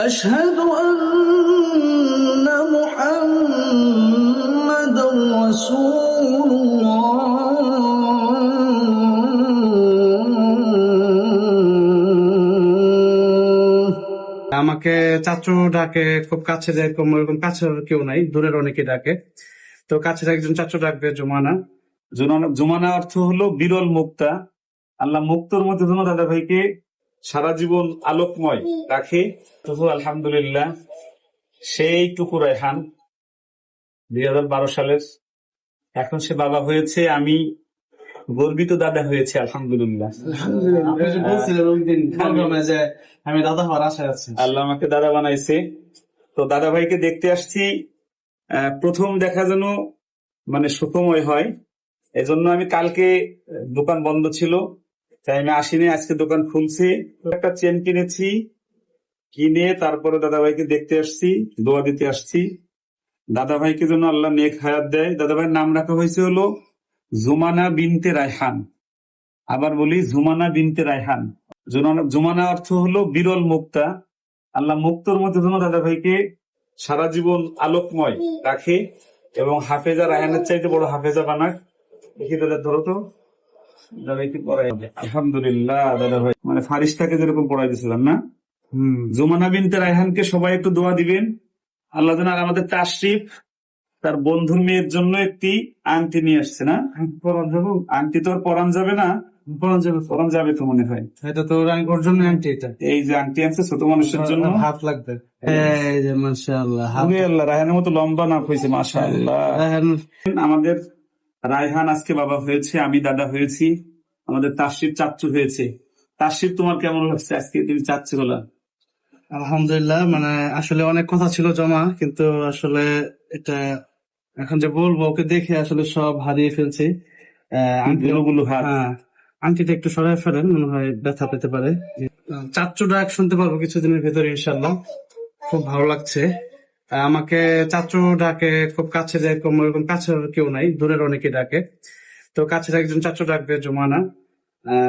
أشهد أن محمدا رسول আমাকে চাচু ডাকে, খুব কাছে যায়, এরকম কাছে কেউ নাই, দূরের অনেকে ডাকে। তো কাছের একজন চাচু ডাকবে জুমানা। জুমানা অর্থ হলো বিরল মুক্তা। আল্লাহ মুক্তর মধ্যে যেন দাদা ভাইকে সারা জীবন আলোকময় রাখে। তবু আলহামদুলিল্লাহ সেই টুকু রায়হান 2012 সালের, এখন সে বাবা হয়েছে। আমি গর্বিত দাদা হয়েছে আলহামদুলিল্লাহ। আপনি যে বলছিলেন ওই দিন প্রোগ্রামে যে আমি দাদা হওয়ার আশায় আছি। আল্লাহ আমাকে দাদা বানাইছে। তো দাদা ভাইকে দেখতে আসছি। প্রথম দেখা যেন মানে সুখময় হয়। এজন্য আমি কালকে দোকান বন্ধ ছিল, তাই আমি আসিনি। আজকে দোকান খুলছি, একটা চেন কিনেছি, কিনে তারপরে দাদা ভাইকে দেখতে আসছি, দোয়া দিতে আসছি। দাদা ভাইকে যেন আল্লাহ নেক হায়াত দেয়। দাদা ভাইয়ের নাম রাখা হয়েছে হলো জুমানা বিনতে রায়হান। আবার বলি জুমানা বিনতে রায়হান। জুমানা অর্থ হলো বিরল মুক্তা। আল্লাহ মুক্তর মধ্যে যেন দাদা ভাইকে সারা জীবন আলোকময় রাখে এবং হাফেজা রায়হানের চাইতে বড় হাফেজা বানাক। দেখি দাদা ধরো তো, দাদা একটু পড়াই। আলহামদুলিল্লাহ দাদা ভাই মানে ফারিস্তাকে যেরকম পড়াই দিয়েছিলাম না। জুমানা বিনতে রায়হানকে সবাই একটু দোয়া দিবেন। আল্লাহ যেন, আর আমাদের তাশরিফ তার বন্ধুর মেয়ের জন্য একটি আংটি নিয়ে আসছে না। আংটি তো আর পরান যাবে না, পরান যাবে তো মনে হয়। এটা তো ওর জন্য আংটি, এটা এই যে আংটি আছে ছোট মানুষের জন্য, হাত লাগবে। এই যে মাশাআল্লাহ, আল্লাহ রায়হানের মতো লম্বা না হয়েছে মাশাআল্লাহ। আমাদের রায়হান আজকে বাবা হয়েছে, আমি দাদা হয়েছি, আমাদের তাশরিফ চাচ্চু হয়েছে। তাশরিফ তোমার কেমন লাগছে আজকে তুমি চাচ্চু হলা? আলহামদুলিল্লাহ, মানে আসলে অনেক কথা ছিল জমা, কিন্তু আসলে এটা এখন যে বলবো, ওকে দেখে আসলে সব হারিয়ে ফেলছি। আংটিটা একটু সরাই ফেলেন, মনে হয় ব্যথা পেতে পারে। চাচ্চু ডাক শুনতে পারবো কিছুদিনের ভেতরে ইনশাল্লাহ। খুব ভালো লাগছে। আমাকে চাচু ডাকে, খুব কাছে যায়, এরকম কাছে কেউ নাই, দূরের অনেকে ডাকে। তো কাছের একজন চাচু ডাকবে জুমানা।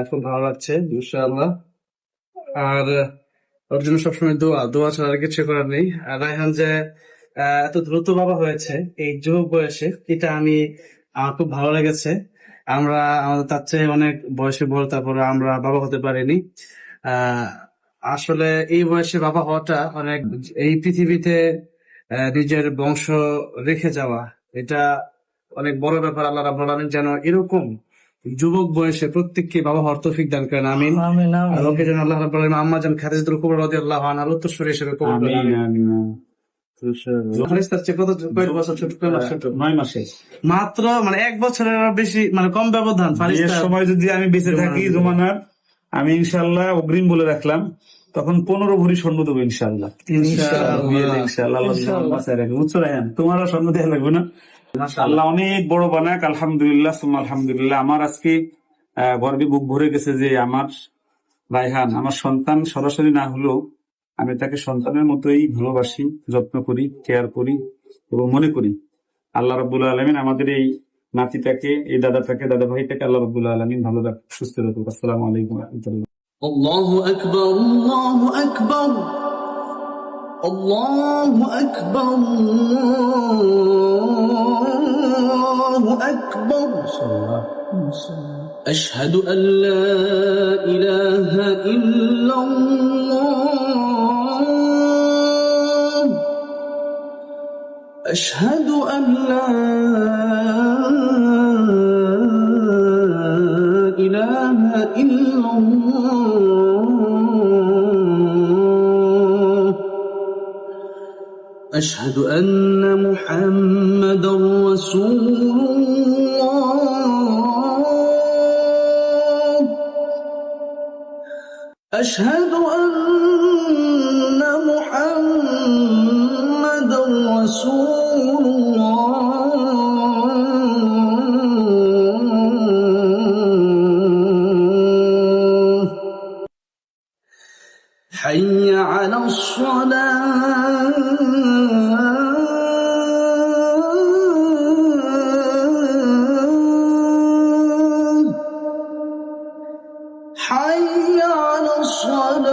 খুব ভালো লাগছে ইনশাআল্লাহ। আর ওর জন্য সবসময় দোয়া দোয়া ছাড়া আর কিছু করার নেই। আর রায়হান যে এত দ্রুত বাবা হয়েছে এই যুবক বয়সে, এটা আমার খুব ভালো লেগেছে। আমাদের তার চেয়ে অনেক বয়সে বড়, তারপরে আমরা বাবা হতে পারিনি। আসলে এই বয়সে বাবা হওয়াটা অনেক, এই পৃথিবীতে নিজের বংশ রেখে যাওয়া, এটা অনেক বড় ব্যাপার। আল্লাহ রাব্বুল আলামিন যেন এরকম যুবক বয়সে প্রত্যেককে বাবা হওয়ার তৌফিক দান করেন, আমিন। আর ওকে যেন আল্লাহ রাব্বুল আলামিন আম্মা জান খাদিজাতুল কুবরা রাদিয়াল্লাহু আনহার উত্তরসূরি হিসেবে কবুল করেন, আমিন। মাত্র মানে 1 বছরের বেশি, মানে কম ব্যবধান। সময় যদি আমি বেঁচে থাকি জুমানার, আমি ইনশাল্লাহ অগ্রিম বলে রাখলাম, তখন 15 ভরি স্বর্ণ দেবো ইনশাল্লাহ। বুঝছো রায়হান, তোমারও স্বর্ণ দেওয়া লাগবে না। আল্লাহ অনেক বড় বানাক। আলহামদুলিল্লাহ সুম্মা আলহামদুলিল্লাহ। আমার আজকে গর্বে বুক ভরে গেছে যে আমার রায়হান আমার সন্তান সরাসরি না হলেও আমি তাকে সন্তানের মতোই ভালোবাসি, যত্ন করি, কেয়ার করি এবং মনে করি। আল্লাহ রাব্বুল আলামিন আমাদের এই নাতিটাকে, এই দাদাটাকে, দাদা ভাইটাকে আল্লাহ রাব্বুল আলামিন ভালো রাখুক, সুস্থ রাখুক। আসসালামু আলাইকুম ওয়া রাহমাতুল্লাহ। আল্লাহু আকবার, আল্লাহু আকবার, আল্লাহু আকবার, আল্লাহু আকবার। أشهد أن لا إله إلا الله، أشهد أن لا إله إلا الله، أشهد أن محمدا رسول الله، أشهد أن محمدا رسول الله، حي على الصلاة، حي على الصلاة.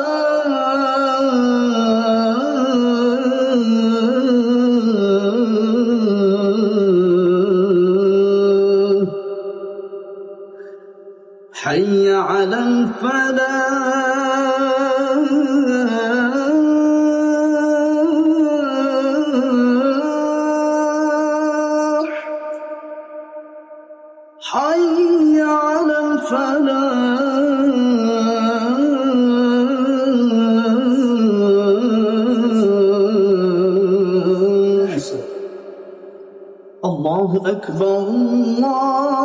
الفلاح حي على الفلاح الله أكبر الله